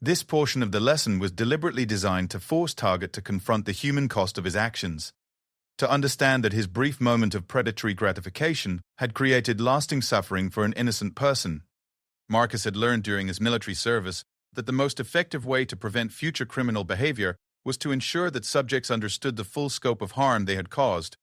This portion of the lesson was deliberately designed to force Target to confront the human cost of his actions, to understand that his brief moment of predatory gratification had created lasting suffering for an innocent person. Marcus had learned during his military service that the most effective way to prevent future criminal behavior was to ensure that subjects understood the full scope of harm they had caused.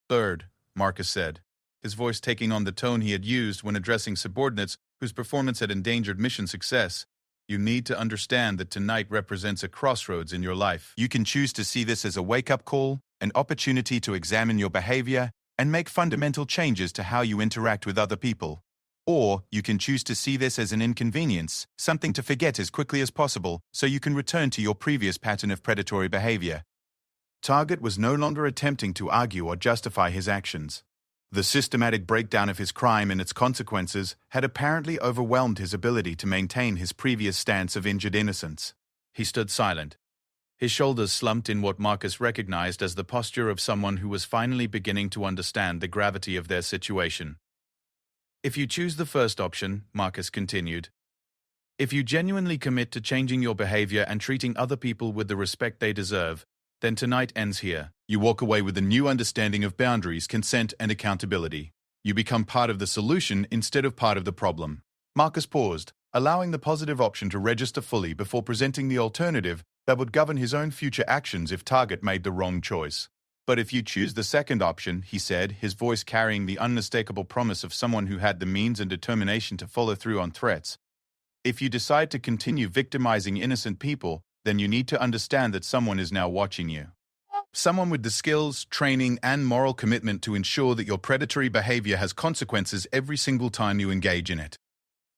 Third, Marcus said, his voice taking on the tone he had used when addressing subordinates whose performance had endangered mission success, you need to understand that tonight represents a crossroads in your life. You can choose to see this as a wake-up call, an opportunity to examine your behavior and make fundamental changes to how you interact with other people. Or you can choose to see this as an inconvenience, something to forget as quickly as possible so you can return to your previous pattern of predatory behavior. Target was no longer attempting to argue or justify his actions. The systematic breakdown of his crime and its consequences had apparently overwhelmed his ability to maintain his previous stance of injured innocence. He stood silent, his shoulders slumped in what Marcus recognized as the posture of someone who was finally beginning to understand the gravity of their situation. If you choose the first option, Marcus continued, if you genuinely commit to changing your behavior and treating other people with the respect they deserve, then tonight ends here. You walk away with a new understanding of boundaries, consent, and accountability. You become part of the solution instead of part of the problem. Marcus paused, allowing the positive option to register fully before presenting the alternative that would govern his own future actions if Target made the wrong choice. But if you choose the second option, he said, his voice carrying the unmistakable promise of someone who had the means and determination to follow through on threats, if you decide to continue victimizing innocent people, then you need to understand that someone is now watching you. Someone with the skills, training, and moral commitment to ensure that your predatory behavior has consequences every single time you engage in it.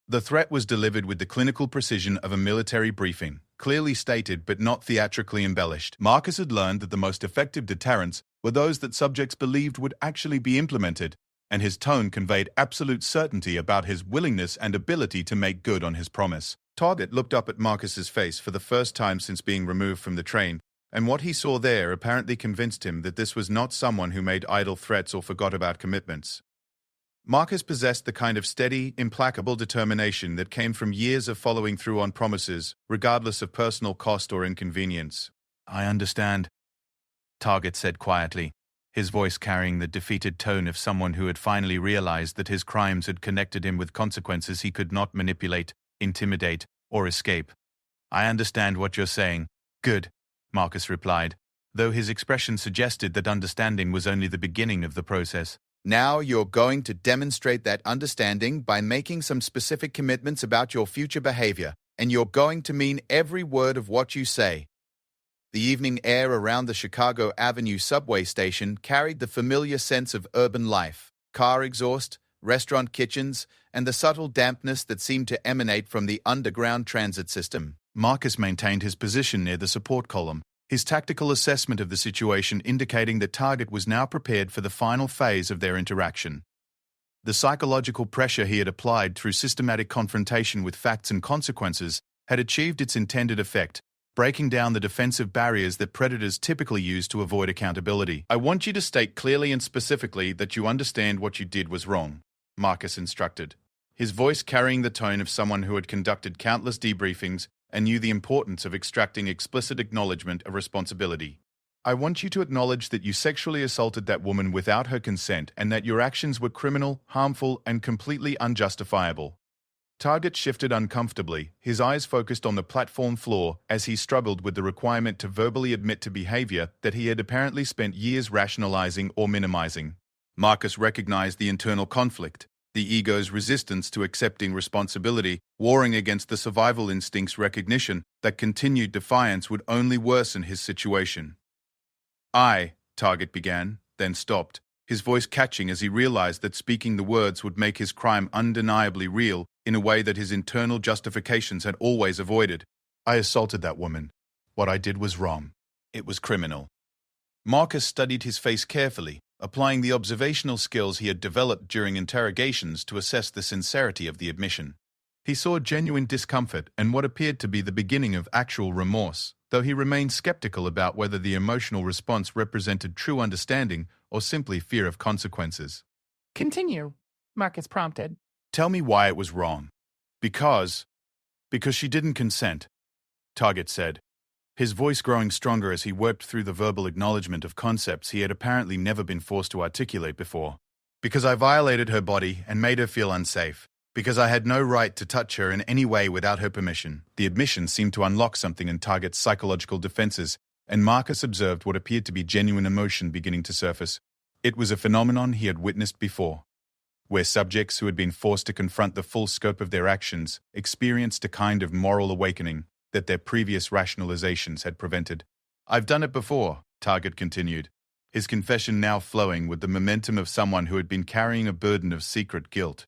The threat was delivered with the clinical precision of a military briefing, clearly stated but not theatrically embellished. Marcus had learned that the most effective deterrents were those that subjects believed would actually be implemented, and his tone conveyed absolute certainty about his willingness and ability to make good on his promise. Target looked up at Marcus's face for the first time since being removed from the train, and what he saw there apparently convinced him that this was not someone who made idle threats or forgot about commitments. Marcus possessed the kind of steady, implacable determination that came from years of following through on promises, regardless of personal cost or inconvenience. I understand, Target said quietly, his voice carrying the defeated tone of someone who had finally realized that his crimes had connected him with consequences he could not manipulate, intimidate, or escape. I understand what you're saying. Good, Marcus replied, though his expression suggested that understanding was only the beginning of the process. Now you're going to demonstrate that understanding by making some specific commitments about your future behavior, and you're going to mean every word of what you say. The evening air around the Chicago Avenue subway station carried the familiar sense of urban life, car exhaust, restaurant kitchens, and the subtle dampness that seemed to emanate from the underground transit system. Marcus maintained his position near the support column, his tactical assessment of the situation indicating that Target was now prepared for the final phase of their interaction. The psychological pressure he had applied through systematic confrontation with facts and consequences had achieved its intended effect, breaking down the defensive barriers that predators typically use to avoid accountability. I want you to state clearly and specifically that you understand what you did was wrong, Marcus instructed, his voice carrying the tone of someone who had conducted countless debriefings and knew the importance of extracting explicit acknowledgement of responsibility. I want you to acknowledge that you sexually assaulted that woman without her consent and that your actions were criminal, harmful, and completely unjustifiable. Target shifted uncomfortably, his eyes focused on the platform floor as he struggled with the requirement to verbally admit to behavior that he had apparently spent years rationalizing or minimizing. Marcus recognized the internal conflict, the ego's resistance to accepting responsibility, warring against the survival instinct's recognition that continued defiance would only worsen his situation. Target began, then stopped, his voice catching as he realized that speaking the words would make his crime undeniably real in a way that his internal justifications had always avoided. I assaulted that woman. What I did was wrong. It was criminal. Marcus studied his face carefully, applying the observational skills he had developed during interrogations to assess the sincerity of the admission. He saw genuine discomfort and what appeared to be the beginning of actual remorse, though he remained skeptical about whether the emotional response represented true understanding or simply fear of consequences. Continue, Marcus prompted. Tell me why it was wrong. Because she didn't consent, Target said, his voice growing stronger as he worked through the verbal acknowledgement of concepts he had apparently never been forced to articulate before. Because I violated her body and made her feel unsafe. Because I had no right to touch her in any way without her permission. The admission seemed to unlock something in Target's psychological defenses, and Marcus observed what appeared to be genuine emotion beginning to surface. It was a phenomenon he had witnessed before, where subjects who had been forced to confront the full scope of their actions experienced a kind of moral awakening that their previous rationalizations had prevented. I've done it before, Target continued, his confession now flowing with the momentum of someone who had been carrying a burden of secret guilt.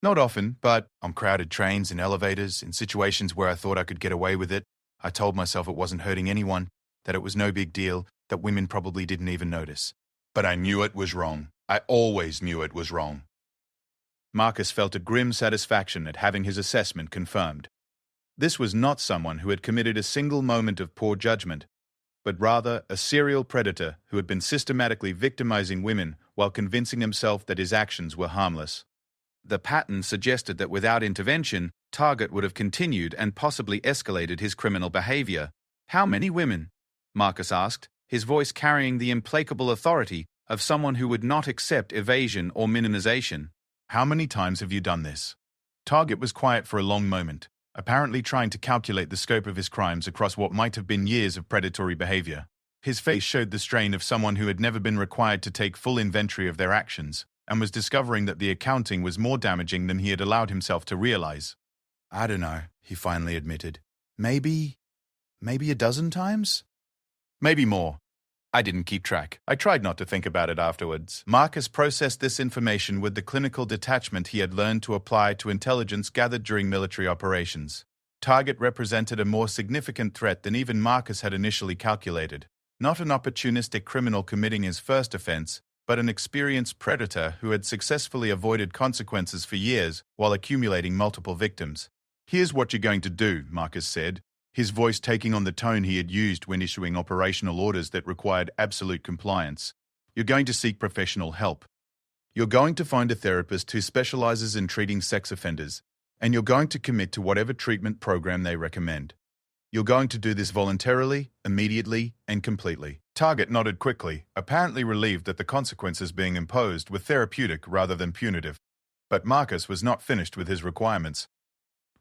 Not often, but on crowded trains and elevators, in situations where I thought I could get away with it, I told myself it wasn't hurting anyone, that it was no big deal, that women probably didn't even notice. But I knew it was wrong. I always knew it was wrong. Marcus felt a grim satisfaction at having his assessment confirmed. This was not someone who had committed a single moment of poor judgment, but rather a serial predator who had been systematically victimizing women while convincing himself that his actions were harmless. The pattern suggested that without intervention, Target would have continued and possibly escalated his criminal behavior. How many women? Marcus asked, his voice carrying the implacable authority of someone who would not accept evasion or minimization. How many times have you done this? Target was quiet for a long moment, apparently trying to calculate the scope of his crimes across what might have been years of predatory behavior. His face showed the strain of someone who had never been required to take full inventory of their actions, and was discovering that the accounting was more damaging than he had allowed himself to realize. I don't know, he finally admitted. Maybe a dozen times? Maybe more. I didn't keep track. I tried not to think about it afterwards. Marcus processed this information with the clinical detachment he had learned to apply to intelligence gathered during military operations. Target represented a more significant threat than even Marcus had initially calculated. Not an opportunistic criminal committing his first offense, but an experienced predator who had successfully avoided consequences for years while accumulating multiple victims. "Here's what you're going to do," Marcus said, his voice taking on the tone he had used when issuing operational orders that required absolute compliance. "You're going to seek professional help. You're going to find a therapist who specializes in treating sex offenders, and you're going to commit to whatever treatment program they recommend. You're going to do this voluntarily, immediately, and completely." Target nodded quickly, apparently relieved that the consequences being imposed were therapeutic rather than punitive. But Marcus was not finished with his requirements.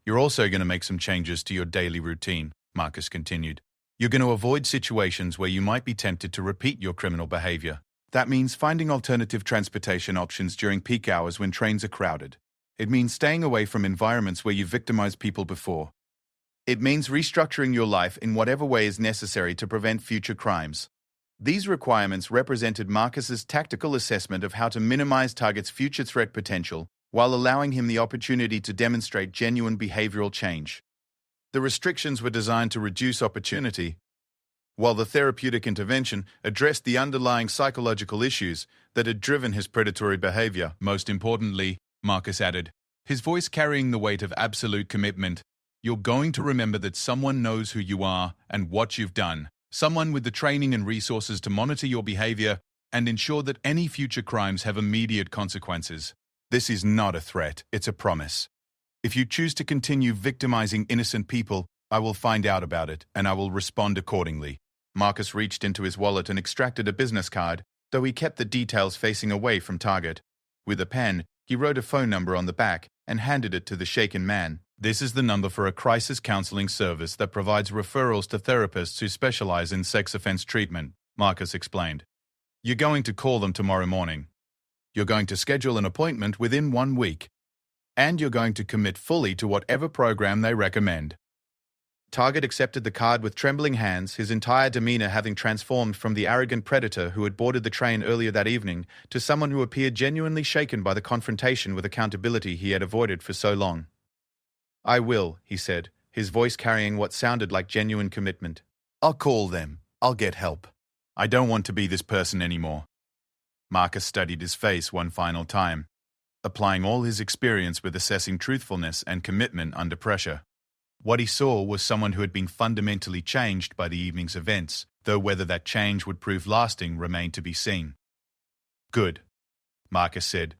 "You're also going to make some changes to your daily routine," Marcus continued. "You're going to avoid situations where you might be tempted to repeat your criminal behavior. That means finding alternative transportation options during peak hours when trains are crowded. It means staying away from environments where you've victimized people before. It means restructuring your life in whatever way is necessary to prevent future crimes." These requirements represented Marcus's tactical assessment of how to minimize Target's future threat potential while allowing him the opportunity to demonstrate genuine behavioral change. The restrictions were designed to reduce opportunity, while the therapeutic intervention addressed the underlying psychological issues that had driven his predatory behavior. "Most importantly," Marcus added, his voice carrying the weight of absolute commitment, "you're going to remember that someone knows who you are and what you've done. Someone with the training and resources to monitor your behavior and ensure that any future crimes have immediate consequences. This is not a threat, it's a promise. If you choose to continue victimizing innocent people, I will find out about it, and I will respond accordingly." Marcus reached into his wallet and extracted a business card, though he kept the details facing away from Target. With a pen, he wrote a phone number on the back and handed it to the shaken man. "This is the number for a crisis counseling service that provides referrals to therapists who specialize in sex offense treatment," Marcus explained. "You're going to call them tomorrow morning. You're going to schedule an appointment within 1 week. And you're going to commit fully to whatever program they recommend." Target accepted the card with trembling hands, his entire demeanor having transformed from the arrogant predator who had boarded the train earlier that evening to someone who appeared genuinely shaken by the confrontation with accountability he had avoided for so long. "I will," he said, his voice carrying what sounded like genuine commitment. "I'll call them. I'll get help. I don't want to be this person anymore." Marcus studied his face one final time, applying all his experience with assessing truthfulness and commitment under pressure. What he saw was someone who had been fundamentally changed by the evening's events, though whether that change would prove lasting remained to be seen. "Good," Marcus said,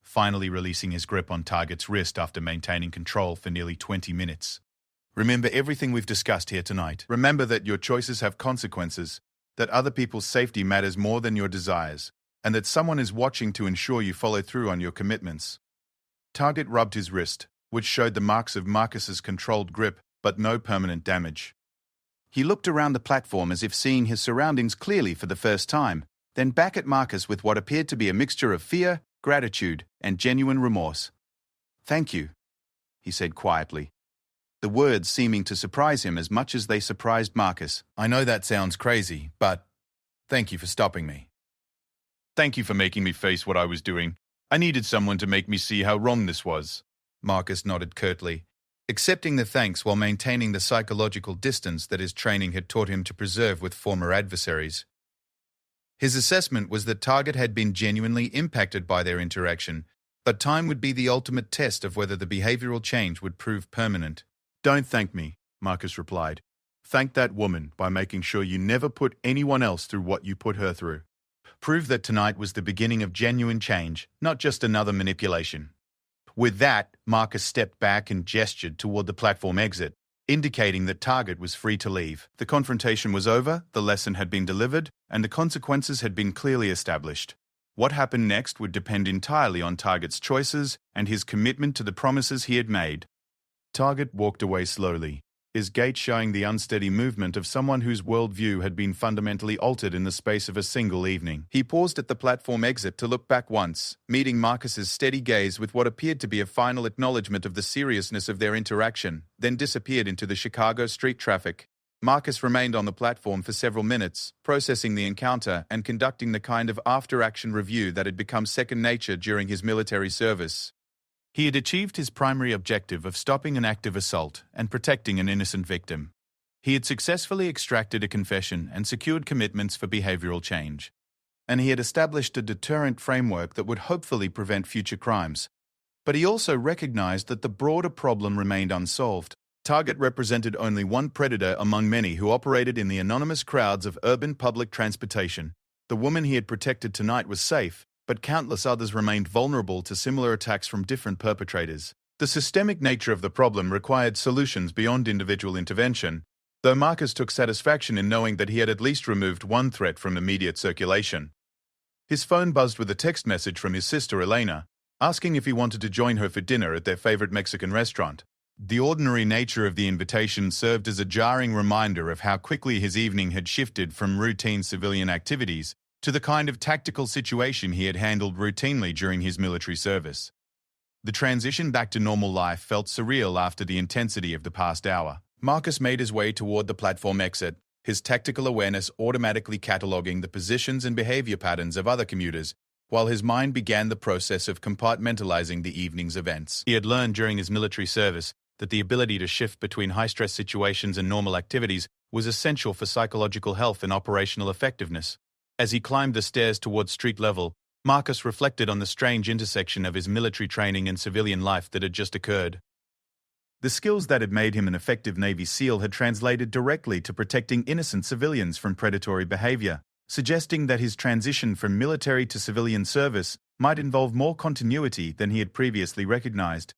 finally releasing his grip on Target's wrist after maintaining control for nearly 20 minutes. "Remember everything we've discussed here tonight. Remember that your choices have consequences, that other people's safety matters more than your desires, and that someone is watching to ensure you follow through on your commitments." Target rubbed his wrist, which showed the marks of Marcus's controlled grip, but no permanent damage. He looked around the platform as if seeing his surroundings clearly for the first time, then back at Marcus with what appeared to be a mixture of fear, gratitude, and genuine remorse. "Thank you," he said quietly, the words seeming to surprise him as much as they surprised Marcus. "I know that sounds crazy, but thank you for stopping me. Thank you for making me face what I was doing. I needed someone to make me see how wrong this was." Marcus nodded curtly, accepting the thanks while maintaining the psychological distance that his training had taught him to preserve with former adversaries. His assessment was that Target had been genuinely impacted by their interaction, but time would be the ultimate test of whether the behavioral change would prove permanent. "Don't thank me," Marcus replied. "Thank that woman by making sure you never put anyone else through what you put her through. Prove that tonight was the beginning of genuine change, not just another manipulation." With that, Marcus stepped back and gestured toward the platform exit, indicating that Target was free to leave. The confrontation was over, the lesson had been delivered, and the consequences had been clearly established. What happened next would depend entirely on Target's choices and his commitment to the promises he had made. Target walked away slowly, his gait showing the unsteady movement of someone whose worldview had been fundamentally altered in the space of a single evening. He paused at the platform exit to look back once, meeting Marcus's steady gaze with what appeared to be a final acknowledgement of the seriousness of their interaction, then disappeared into the Chicago street traffic. Marcus remained on the platform for several minutes, processing the encounter and conducting the kind of after-action review that had become second nature during his military service. He had achieved his primary objective of stopping an active assault and protecting an innocent victim. He had successfully extracted a confession and secured commitments for behavioral change. And he had established a deterrent framework that would hopefully prevent future crimes. But he also recognized that the broader problem remained unsolved. Target represented only one predator among many who operated in the anonymous crowds of urban public transportation. The woman he had protected tonight was safe, but countless others remained vulnerable to similar attacks from different perpetrators. The systemic nature of the problem required solutions beyond individual intervention, though Marcus took satisfaction in knowing that he had at least removed one threat from immediate circulation. His phone buzzed with a text message from his sister Elena, asking if he wanted to join her for dinner at their favorite Mexican restaurant. The ordinary nature of the invitation served as a jarring reminder of how quickly his evening had shifted from routine civilian activities to the kind of tactical situation he had handled routinely during his military service. The transition back to normal life felt surreal after the intensity of the past hour. Marcus made his way toward the platform exit, his tactical awareness automatically cataloging the positions and behavior patterns of other commuters, while his mind began the process of compartmentalizing the evening's events. He had learned during his military service that the ability to shift between high-stress situations and normal activities was essential for psychological health and operational effectiveness. As he climbed the stairs towards street level, Marcus reflected on the strange intersection of his military training and civilian life that had just occurred. The skills that had made him an effective Navy SEAL had translated directly to protecting innocent civilians from predatory behavior, suggesting that his transition from military to civilian service might involve more continuity than he had previously recognized.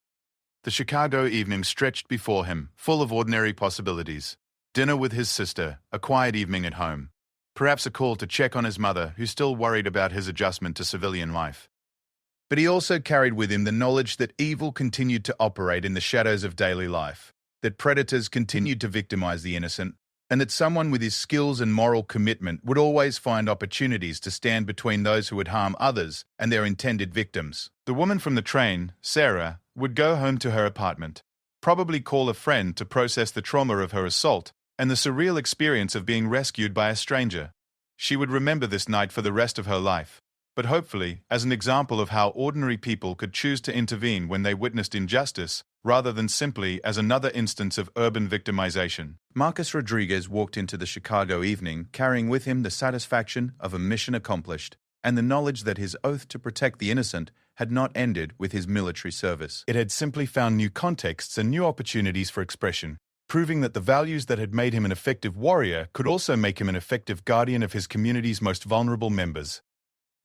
The Chicago evening stretched before him, full of ordinary possibilities. Dinner with his sister, a quiet evening at home. Perhaps a call to check on his mother, who still worried about his adjustment to civilian life. But he also carried with him the knowledge that evil continued to operate in the shadows of daily life, that predators continued to victimize the innocent, and that someone with his skills and moral commitment would always find opportunities to stand between those who would harm others and their intended victims. The woman from the train, Sarah, would go home to her apartment, probably call a friend to process the trauma of her assault and the surreal experience of being rescued by a stranger. She would remember this night for the rest of her life, but hopefully as an example of how ordinary people could choose to intervene when they witnessed injustice, rather than simply as another instance of urban victimization. Marcus Rodriguez walked into the Chicago evening carrying with him the satisfaction of a mission accomplished and the knowledge that his oath to protect the innocent had not ended with his military service. It had simply found new contexts and new opportunities for expression, proving that the values that had made him an effective warrior could also make him an effective guardian of his community's most vulnerable members.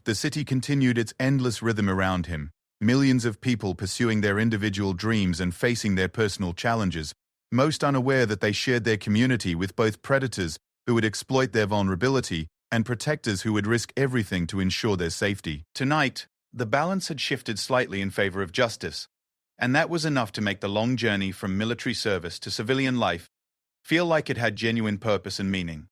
The city continued its endless rhythm around him, millions of people pursuing their individual dreams and facing their personal challenges, most unaware that they shared their community with both predators who would exploit their vulnerability and protectors who would risk everything to ensure their safety. Tonight, the balance had shifted slightly in favor of justice, and that was enough to make the long journey from military service to civilian life feel like it had genuine purpose and meaning.